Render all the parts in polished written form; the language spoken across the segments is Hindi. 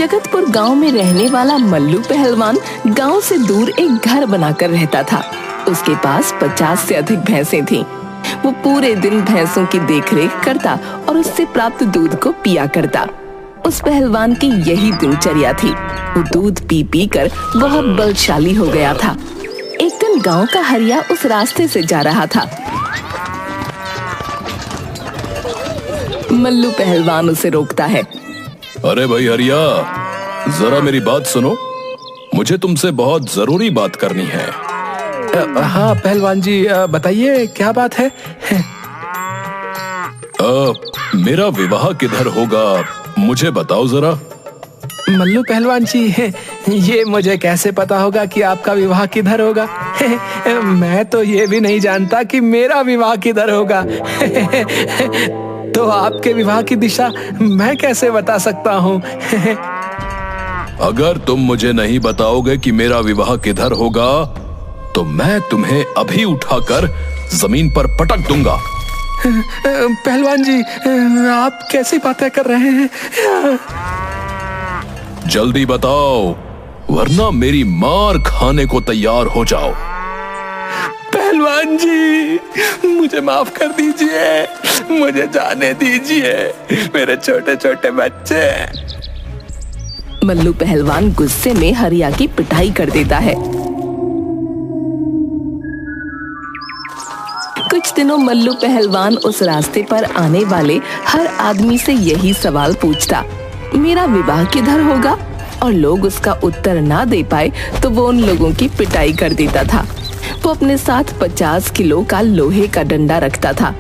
जगतपुर गांव में रहने वाला मल्लू पहलवान गांव से दूर एक घर बनाकर रहता था। उसके पास 50 से अधिक भैंसें थीं। वो पूरे दिन भैंसों की देखरेख करता और उससे प्राप्त दूध को पिया करता। उस पहलवान की यही दिनचर्या थी। वो दूध पी पी कर बहुत बलशाली हो गया था। एक दिन गांव का हरिया उस रास्ते से जा रहा था। मल्लू पहलवान उसे रोकता है। अरे भाई हरिया, जरा मेरी बात सुनो, मुझे तुमसे बहुत जरूरी बात करनी है। हाँ पहलवान जी, बताइए क्या बात है। मेरा विवाह किधर होगा, मुझे बताओ जरा। मल्लू पहलवान जी, ये मुझे कैसे पता होगा कि आपका विवाह किधर होगा। मैं तो ये भी नहीं जानता कि मेरा विवाह किधर होगा। तो आपके विवाह की दिशा मैं कैसे बता सकता हूँ। अगर तुम मुझे नहीं बताओगे कि मेरा विवाह किधर होगा तो मैं तुम्हें अभी उठाकर जमीन पर पटक दूंगा। पहलवान जी, आप कैसी बातें कर रहे हैं। जल्दी बताओ, वरना मेरी मार खाने को तैयार हो जाओ। पहलवान जी, मुझे माफ कर दीजिए, मुझे जाने दीजिए, मेरे छोटे छोटे बच्चे। मल्लू पहलवान गुस्से में हरिया की पिटाई कर देता है। कुछ दिनों मल्लू पहलवान उस रास्ते पर आने वाले हर आदमी से यही सवाल पूछता, मेरा विवाह किधर होगा? और लोग उसका उत्तर ना दे पाए तो वो उन लोगों की पिटाई कर देता था। वो अपने साथ 50 किलो का लोहे का डंडा रखता था।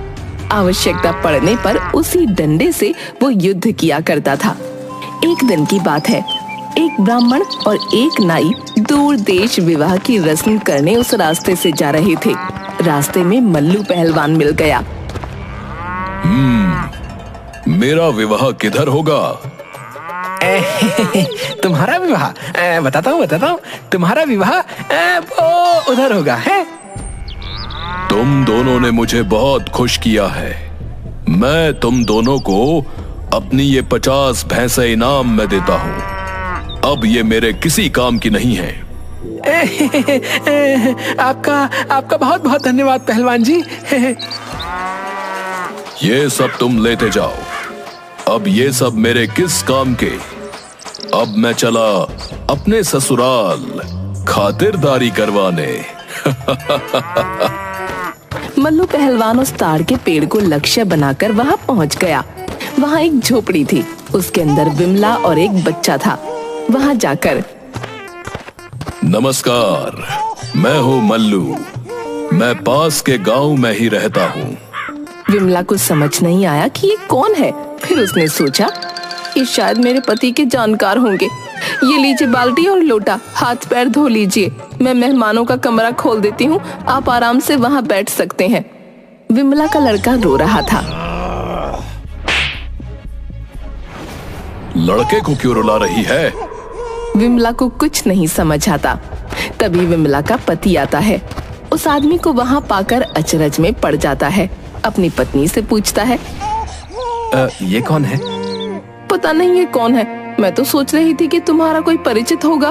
आवश्यकता पड़ने पर उसी डंडे से वो युद्ध किया करता था। एक दिन की बात है, एक ब्राह्मण और एक नाई दूर देश विवाह की रस्म करने उस रास्ते से जा रहे थे। रास्ते में मल्लू पहलवान मिल गया। मेरा विवाह किधर होगा? तुम्हारा विवाह बताता हूँ, तुम्हारा विवाह वो उधर होगा है। तुम दोनों ने मुझे बहुत खुश किया है। मैं तुम दोनों को अपनी ये 50 भैंसें इनाम में देता हूँ। अब ये मेरे किसी काम की नहीं है। आपका बहुत बहुत धन्यवाद पहलवान जी। ये सब तुम लेते जाओ। अब ये सब मेरे किस काम के। अब मैं चला अपने ससुराल खातिरदारी करवाने। मल्लू पहलवान उस ताड़ के पेड़ को लक्ष्य बनाकर वहां पहुंच गया। वहां एक झोपड़ी थी, उसके अंदर विमला और एक बच्चा था। वहां जाकर, नमस्कार, मैं हूँ मल्लू, मैं पास के गांव में ही रहता हूँ। विमला को समझ नहीं आया कि ये कौन है। फिर उसने सोचा, ये शायद मेरे पति के जानकार होंगे। ये लीजिए बाल्टी और लोटा, हाथ पैर धो लीजिए। मैं मेहमानों का कमरा खोल देती हूँ, आप आराम से वहाँ बैठ सकते हैं। विमला का लड़का रो रहा था। लड़के को क्यों रुला रही है? विमला को कुछ नहीं समझ आता। तभी विमला का पति आता है। उस आदमी को वहाँ पाकर अचरज में पड़ जाता है। अपनी पत्नी से पूछता है, ये कौन है? पता नहीं ये कौन है। मैं तो सोच रही थी कि तुम्हारा कोई परिचित होगा,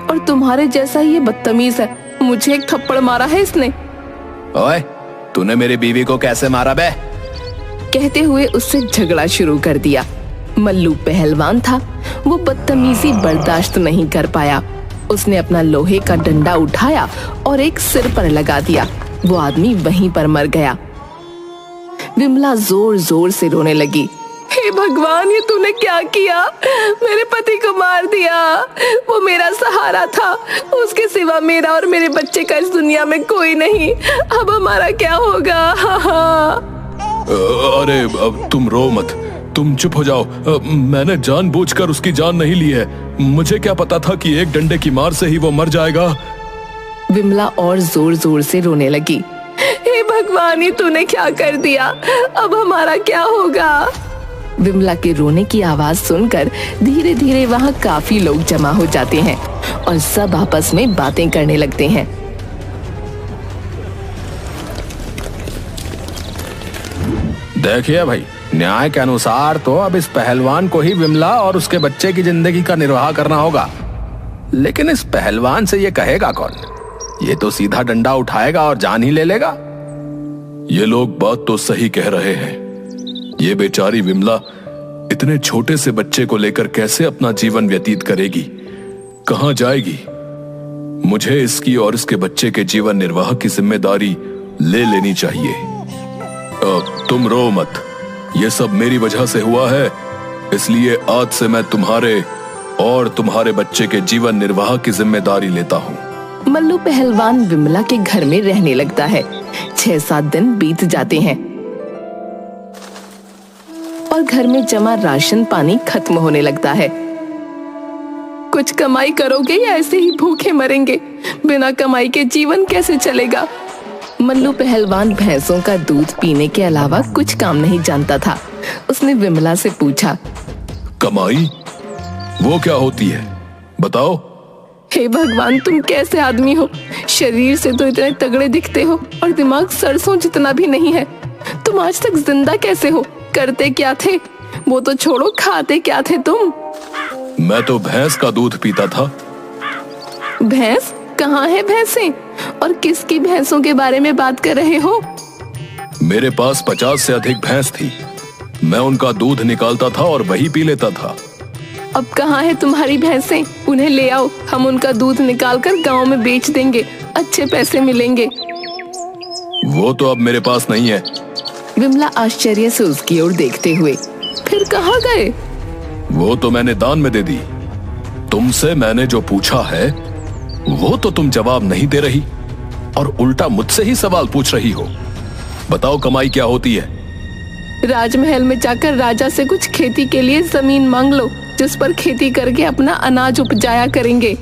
और तुम्हारे जैसा ही ये बदतमीज है। मुझे एक थप्पड़ मारा है इसने। ओए, तूने मेरी बीवी को कैसे मारा बे? कहते हुए उससे झगड़ा शुरू कर दिया। मल्लू पहलवान था, वो बदतमीजी बर्दाश्त नहीं कर पाया। उसने अपना लोहे का डंडा उठाया और एक सिर पर लगा दिया। वो आदमी वहीं पर मर गया। विमला जोर जोर से रोने लगी। हे भगवान, ये तूने क्या किया? मेरे पति को मार दिया। वो मेरा सहारा था। उसके सिवा मेरा और मेरे बच्चे का इस दुनिया में कोई नहीं। अब हमारा क्या होगा? अरे अब तुम रो मत, तुम चुप हो जाओ। मैंने जानबूझकर उसकी जान नहीं ली है। मुझे क्या पता था कि एक डंडे की मार से ही वो मर जाएगा। विमला और जोर जोर से रोने लगी। हे भगवान, ये तूने क्या कर दिया? अब हमारा क्या होगा? विमला के रोने की आवाज सुनकर धीरे धीरे वहाँ काफी लोग जमा हो जाते हैं और सब आपस में बातें करने लगते हैं। देखिए भाई, न्याय के अनुसार तो अब इस पहलवान को ही विमला और उसके बच्चे की जिंदगी का निर्वाह करना होगा। लेकिन इस पहलवान से ये कहेगा कौन? ये तो सीधा डंडा उठाएगा और जान ही ले लेगा। ये लोग बात तो सही कह रहे हैं। ये बेचारी विमला इतने छोटे से बच्चे को लेकर कैसे अपना जीवन व्यतीत करेगी, कहां जाएगी? मुझे इसकी और इसके बच्चे के जीवन निर्वाह की जिम्मेदारी ले लेनी चाहिए। तुम रो मत, ये सब मेरी वजह से हुआ है, इसलिए आज से मैं तुम्हारे और तुम्हारे बच्चे के जीवन निर्वाह की जिम्मेदारी लेता हूँ। मल्लू पहलवान विमला के घर में रहने लगता है। 6-7 दिन बीत जाते हैं और घर में जमा राशन पानी खत्म होने लगता है। कुछ कमाई करोगे या ऐसे ही भूखे मरेंगे? बिना कमाई के जीवन कैसे चलेगा? मल्लू पहलवान भैंसों का दूध पीने के अलावा कुछ काम नहीं जानता था। उसने विमला से पूछा, कमाई वो क्या होती है, बताओ। हे भगवान, तुम कैसे आदमी हो? शरीर से तो इतने तगड़े दिखते हो और दिमाग सरसों जितना भी नहीं है। तुम आज तक जिंदा कैसे हो? करते क्या थे? वो तो छोड़ो, खाते क्या थे तुम? मैं तो भैंस का दूध पीता था। भैंस? कहाँ है भैंसें? और किसकी भैंसों के बारे में बात कर रहे हो? मेरे पास 50 से अधिक भैंस थी। मैं उनका दूध निकालता था और वही पी लेता था। अब कहाँ है तुम्हारी भैंसें? उन्हें ले आओ, हम उनका दूध निकालकर गांव में बेच देंगे, अच्छे पैसे मिलेंगे। वो तो अब मेरे पास नहीं है। विमला आश्चर्य से उसकी ओर देखते हुए, फिर कहाँ गए? वो तो मैंने दान में दे दी। तुमसे मैंने जो पूछा है वो तो तुम जवाब नहीं दे रही और उल्टा मुझसे ही सवाल पूछ रही हो। बताओ, कमाई क्या होती है? राजमहल में जाकर राजा से कुछ खेती के लिए जमीन मांग लो, जिस पर खेती करके अपना अनाज उपजाया करेंगे।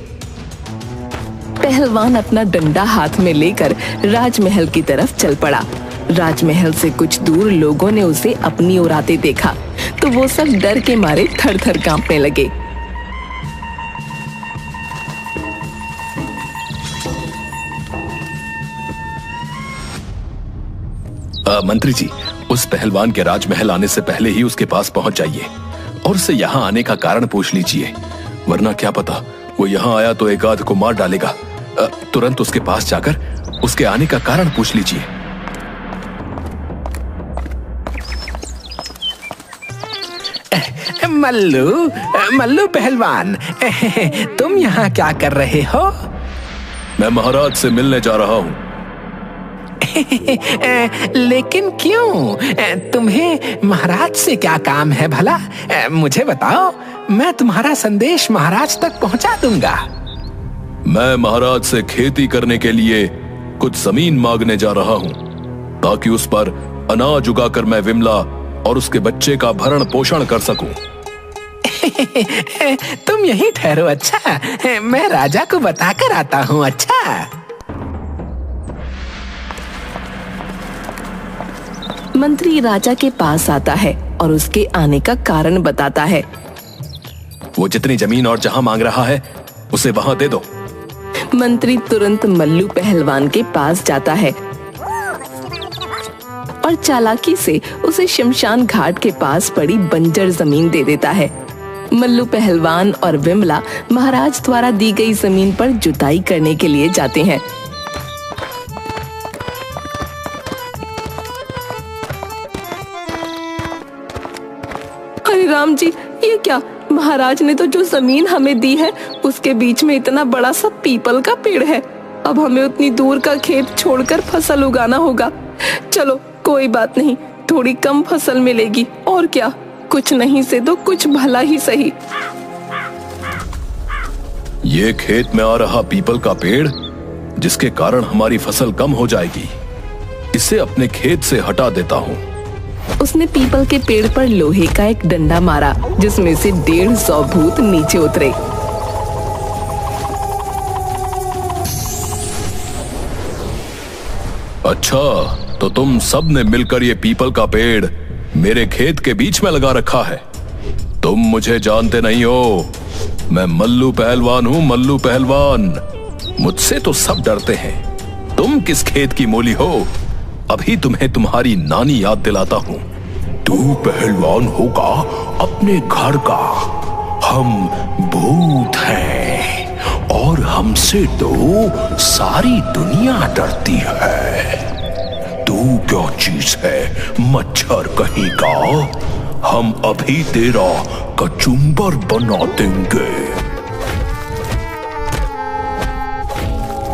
पहलवान अपना डंडा हाथ में लेकर राजमहल की तरफ चल पड़ा। राजमहल से कुछ दूर लोगों ने उसे अपनी ओर आते देखा तो वो सब डर के मारे थर-थर कांपने लगे। मंत्री जी, उस पहलवान के राजमहल आने से पहले ही उसके पास पहुंच जाइए और उससे यहाँ आने का कारण पूछ लीजिए, वरना क्या पता वो यहाँ आया तो एक आध को मार डालेगा। तुरंत उसके पास जाकर उसके आने का कारण पूछ लीजिए। मल्लू पहलवान, तुम यहाँ क्या कर रहे हो? मैं महाराज से मिलने जा रहा हूँ। लेकिन क्यों? तुम्हें महाराज से क्या काम है भला? मुझे बताओ, मैं तुम्हारा संदेश महाराज तक पहुंचा दूंगा। मैं महाराज से खेती करने के लिए कुछ जमीन मांगने जा रहा हूँ ताकि उस पर अनाज उगाकर मैं विमला और उसके बच्चे का भरण पोषण कर सकूं। तुम यहीं ठहरो, अच्छा? मैं राजा को बताकर आता हूँ। अच्छा? मंत्री राजा के पास आता है और उसके आने का कारण बताता है। वो जितनी जमीन और जहां मांग रहा है उसे वहां दे दो। मंत्री तुरंत मल्लू पहलवान के पास जाता है और चालाकी से उसे शमशान घाट के पास पड़ी बंजर जमीन दे देता है। मल्लू पहलवान और विमला महाराज द्वारा दी गई जमीन पर जुताई करने के लिए जाते हैं। अरे राम जी, ये क्या? महाराज ने तो जो जमीन हमें दी है उसके बीच में इतना बड़ा सा पीपल का पेड़ है। अब हमें उतनी दूर का खेत छोड़कर फसल उगाना होगा। चलो कोई बात नहीं, थोड़ी कम फसल मिलेगी और क्या, कुछ नहीं से तो कुछ भला ही सही। ये खेत में आ रहा पीपल का पेड़ जिसके कारण हमारी फसल कम हो जाएगी, इसे अपने खेत से हटा देता हूँ। उसने पीपल के पेड़ पर लोहे का एक डंडा मारा जिसमें से 150 भूत नीचे उतरे। अच्छा, तो तुम सब ने मिलकर ये पीपल का पेड़ मेरे खेत के बीच में लगा रखा है। तुम मुझे जानते नहीं हो, मैं मल्लू पहलवान हूँ, मल्लू पहलवान। मुझसे तो सब डरते हैं। तुम किस खेत की मूली हो? अभी तुम्हें तुम्हारी नानी याद दिलाता हूँ। तू पहलवान होगा अपने घर का, हम भूत हैं और हमसे तो सारी दुनिया डरती है। तू क्या चीज है मच्छर कहीं का, हम अभी तेरा कचुम्बर बना देंगे।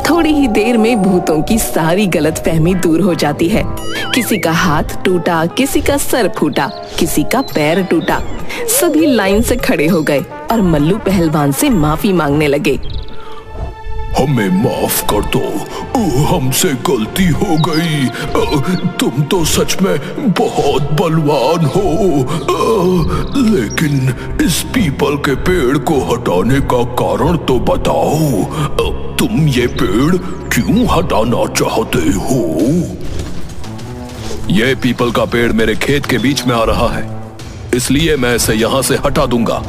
थोड़ी ही देर में भूतों की सारी गलतफहमी दूर हो जाती है। किसी का हाथ टूटा, किसी का सर फूटा, किसी का पैर टूटा। सभी लाइन से खड़े हो गए और मल्लू पहलवान से माफी मांगने लगे। हमें माफ कर दो, हमसे गलती हो गई। तुम तो सच में बहुत बलवान हो, लेकिन इस पीपल के पेड़ को हटाने का कारण तो बताओ। तुम ये पेड़ क्यों हटाना चाहते हो? ये पीपल का पेड़ मेरे खेत के बीच में आ रहा है, इसलिए मैं इसे यहाँ से हटा दूंगा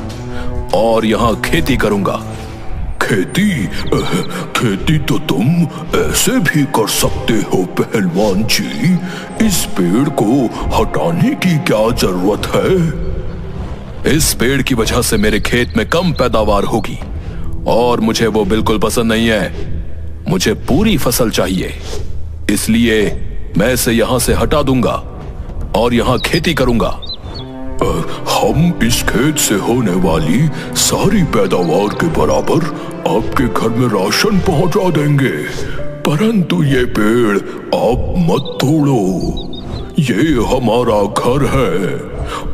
और यहाँ खेती करूंगा। खेती तो तुम ऐसे भी कर सकते हो पहलवान जी। इस पेड़ को हटाने की क्या जरूरत है? इस पेड़ की वजह से मेरे खेत में कम पैदावार होगी और मुझे वो बिल्कुल पसंद नहीं है। मुझे पूरी फसल चाहिए, इसलिए मैं इसे यहां से हटा दूंगा और यहां खेती करूंगा। हम इस खेत से होने वाली सारी पैदावार के बराबर आपके घर में राशन पहुंचा देंगे, परंतु ये पेड़ आप मत तोड़ो। ये हमारा घर है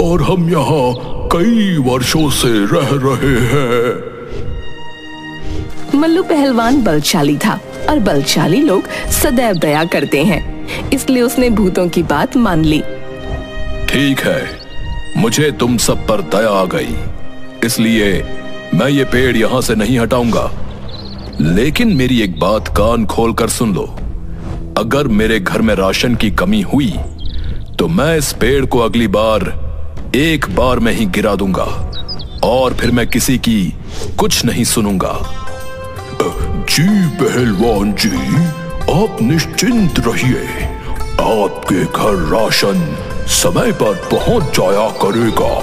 और हम यहाँ कई वर्षों से रह रहे हैं। मल्लू पहलवान बलशाली था और बलशाली लोग सदैव दया करते हैं, इसलिए उसने भूतों की बात मान ली। ठीक है, मुझे तुम सब पर दया आ गई, इसलिए मैं ये पेड़ यहां से नहीं हटाऊंगा। लेकिन मेरी एक बात कान खोल कर सुन लो। अगर मेरे घर में राशन की कमी हुई तो मैं इस पेड़ को अगली बार एक बार में ही गिरा दूंगा और फिर मैं किसी की कुछ नहीं सुनूंगा। जी पहलवान जी, आप निश्चिंत रहिए, आपके घर राशन समय पर पहुंच जाया करेगा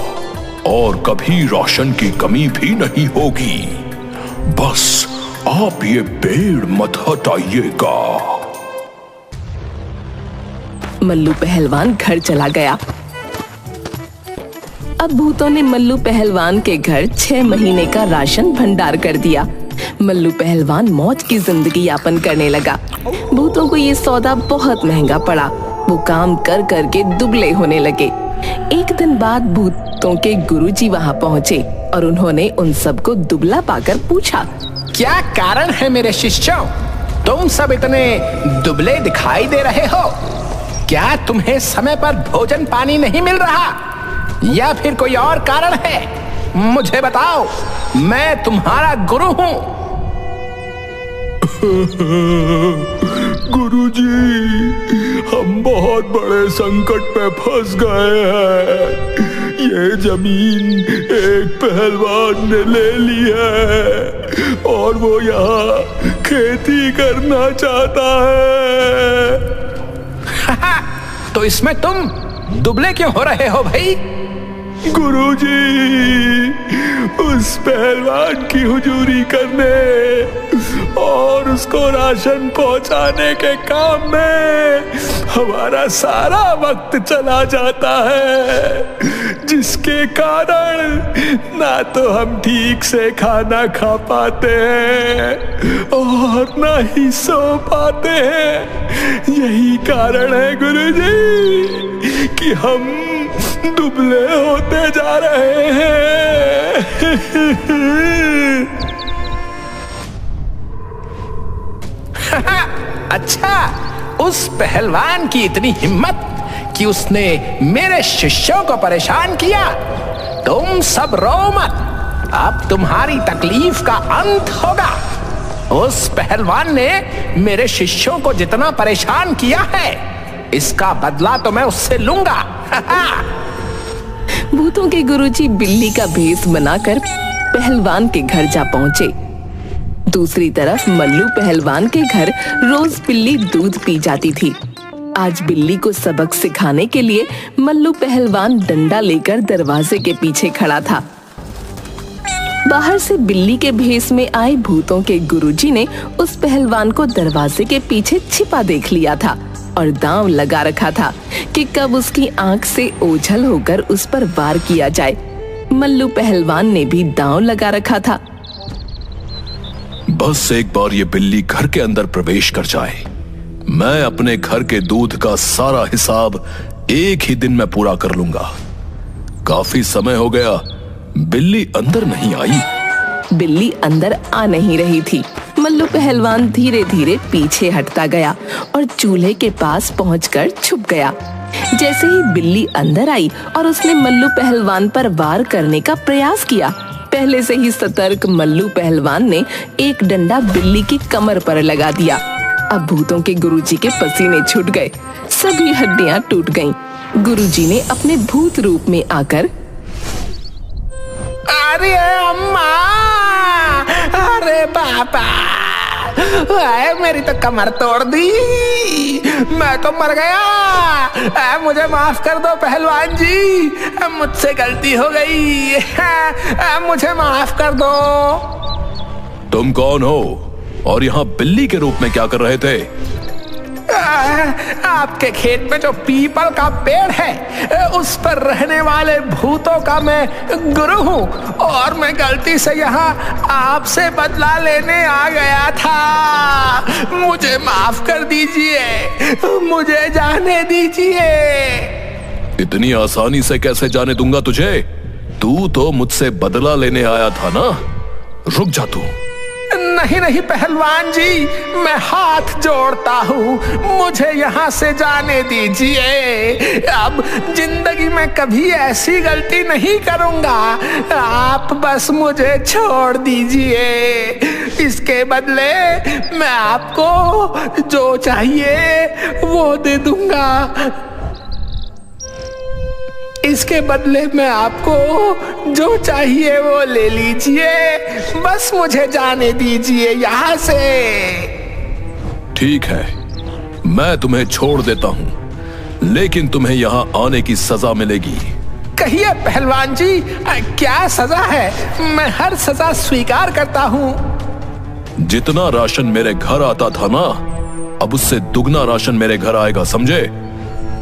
और कभी राशन की कमी भी नहीं होगी। बस आप ये पेड़ मत हटाइएगा। मल्लू पहलवान घर चला गया। अब भूतों ने मल्लू पहलवान के घर 6 महीने का राशन भंडार कर दिया। मल्लू पहलवान मौज की जिंदगी यापन करने लगा। भूतों को ये सौदा बहुत महंगा पड़ा। वो काम कर कर के दुबले होने लगे। एक दिन बाद भूतों के गुरुजी वहाँ पहुँचे और उन्होंने उन सबको दुबला पाकर पूछा, क्या कारण है मेरे शिष्यों, तुम सब इतने दुबले दिखाई दे रहे हो? क्या तुम्हें समय पर भोजन पानी नहीं मिल रहा या फिर कोई और कारण है? मुझे बताओ, मैं तुम्हारा गुरु हूँ। गुरुजी, हम बहुत बड़े संकट में फंस गए हैं। ये जमीन एक पहलवान ने ले ली है और वो यहाँ खेती करना चाहता है। तो इसमें तुम दुबले क्यों हो रहे हो भाई? गुरुजी, उस पहलवान की हुजूरी करने और उसको राशन पहुंचाने के काम में हमारा सारा वक्त चला जाता है, जिसके कारण ना तो हम ठीक से खाना खा पाते हैं और ना ही सो पाते हैं। यही कारण है गुरुजी कि हम दुबले होते जा रहे हैं। अच्छा, उस पहलवान की इतनी हिम्मत कि उसने मेरे शिष्यों को परेशान किया। तुम सब रो मत, अब तुम्हारी तकलीफ का अंत होगा। उस पहलवान ने मेरे शिष्यों को जितना परेशान किया है, इसका बदला तो मैं उससे लूंगा। भूतों के गुरुजी बिल्ली का भेष बनाकर पहलवान के घर जा पहुंचे। दूसरी तरफ मल्लू पहलवान के घर रोज बिल्ली दूध पी जाती थी। आज बिल्ली को सबक सिखाने के लिए मल्लू पहलवान डंडा लेकर दरवाजे के पीछे खड़ा था। बाहर से बिल्ली के भेष में आए भूतों के गुरुजी ने उस पहलवान को दरवाजे के पीछे छिपा देख लिया था और दांव लगा रखा था कि कब उसकी आंख से ओझल होकर उस पर वार किया जाए। मल्लू पहलवान ने भी दांव लगा रखा था। बस एक बार ये बिल्ली घर के अंदर प्रवेश कर जाए, मैं अपने घर के दूध का सारा हिसाब एक ही दिन में पूरा कर लूंगा। काफी समय हो गया, बिल्ली अंदर नहीं आई। बिल्ली अंदर आ नहीं रही थी। मल्लू पहलवान धीरे धीरे पीछे हटता गया और चूल्हे के पास पहुंचकर छुप गया। जैसे ही बिल्ली अंदर आई और उसने मल्लू पहलवान पर वार करने का प्रयास किया, पहले से ही सतर्क मल्लू पहलवान ने एक डंडा बिल्ली की कमर पर लगा दिया। अब भूतों के गुरुजी के पसीने छूट गए, सभी हड्डियां टूट गईं। गुरुजी ने अपने भूत रूप में आकर, अरे अम्मा, अरे पापा, मेरी तो कमर तोड़ दी, मैं तो मर गया। मुझे माफ कर दो पहलवान जी, मुझसे गलती हो गई, मुझे माफ कर दो। तुम कौन हो और यहाँ बिल्ली के रूप में क्या कर रहे थे? आपके खेत में जो पीपल का पेड़ है, उस पर रहने वाले भूतों का मैं गुरु हूँ और मैं गलती से यहाँ आपसे बदला लेने आ गया था। मुझे माफ कर दीजिए, मुझे जाने दीजिए। इतनी आसानी से कैसे जाने दूंगा तुझे? तू तो मुझसे बदला लेने आया था ना। रुक जा तू। नहीं नहीं पहलवान जी, मैं हाथ जोड़ता हूँ, मुझे यहाँ से जाने दीजिए। अब जिंदगी में कभी ऐसी गलती नहीं करूँगा। आप बस मुझे छोड़ दीजिए। इसके बदले मैं आपको जो चाहिए वो दे दूंगा। इसके बदले में आपको जो चाहिए वो ले लीजिए, बस मुझे जाने दीजिए यहाँ से। ठीक है, मैं तुम्हें छोड़ देता हूँ, लेकिन तुम्हें यहाँ आने की सजा मिलेगी। कहिए पहलवान जी, क्या सजा है? मैं हर सजा स्वीकार करता हूँ। जितना राशन मेरे घर आता था ना, अब उससे दुगना राशन मेरे घर आएगा, समझे?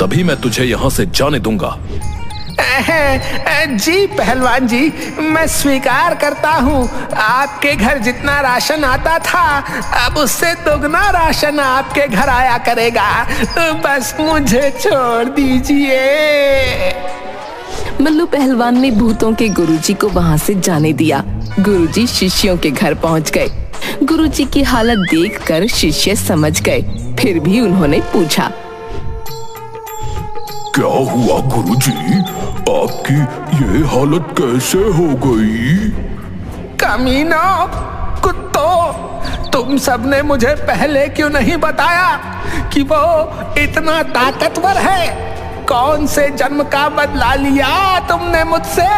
तभी मैं तुझे यहाँ से जाने दूंगा। जी पहलवान जी, मैं स्वीकार करता हूँ। आपके घर जितना राशन आता था, अब उससे दोगुना राशन आपके घर आया करेगा। बस मुझे छोड़ दीजिए। मल्लू पहलवान ने भूतों के गुरुजी को वहाँ से जाने दिया। गुरुजी शिष्यों के घर पहुँच गए। गुरुजी की हालत देखकर शिष्य समझ गए, फिर भी उन्होंने पूछा, क्या हुआ गुरुजी? आपकी ये हालत कैसे हो गई? कमीनों, कुत्तों, तुम सबने मुझे पहले क्यों नहीं बताया कि वो इतना ताकतवर है? कौन से जन्म का बदला लिया तुमने मुझसे?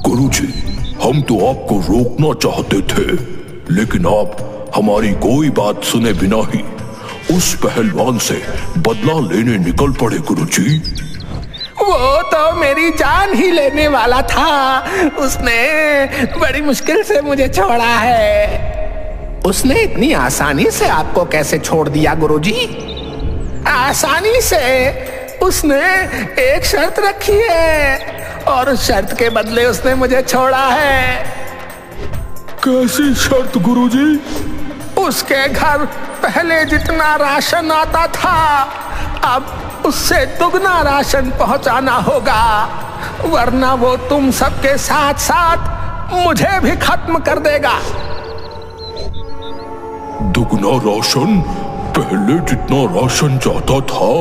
गुरुजी, हम तो आपको रोकना चाहते थे, लेकिन आप हमारी कोई बात सुने बिना ही उस पहलवान से बदला लेने निकल पड़े गुरुजी। वो तो मेरी जान ही लेने वाला था, उसने बड़ी मुश्किल से मुझे छोड़ा है। उसने इतनी आसानी से आपको कैसे छोड़ दिया गुरुजी? आसानी से उसने एक शर्त रखी है और उस शर्त के बदले उसने मुझे छोड़ा है। कैसी शर्त गुरुजी? उसके घर पहले जितना राशन आता था, अब उससे दुगना राशन पहुंचाना होगा, वरना वो तुम सबके साथ साथ मुझे भी खत्म कर देगा। दुगना राशन? पहले जितना राशन जाता था,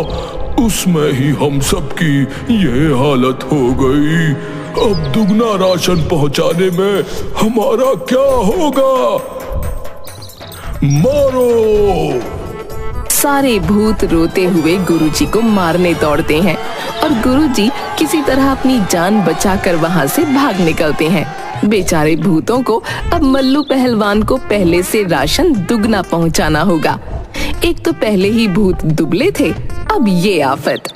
उसमें ही हम सबकी ये हालत हो गई। अब दुगना राशन पहुंचाने में हमारा क्या होगा? मारो! सारे भूत रोते हुए गुरुजी को मारने दौड़ते हैं और गुरुजी किसी तरह अपनी जान बचाकर वहां से भाग निकलते हैं। बेचारे भूतों को अब मल्लू पहलवान को पहले से राशन दुगना पहुंचाना होगा। एक तो पहले ही भूत दुबले थे, अब ये आफत।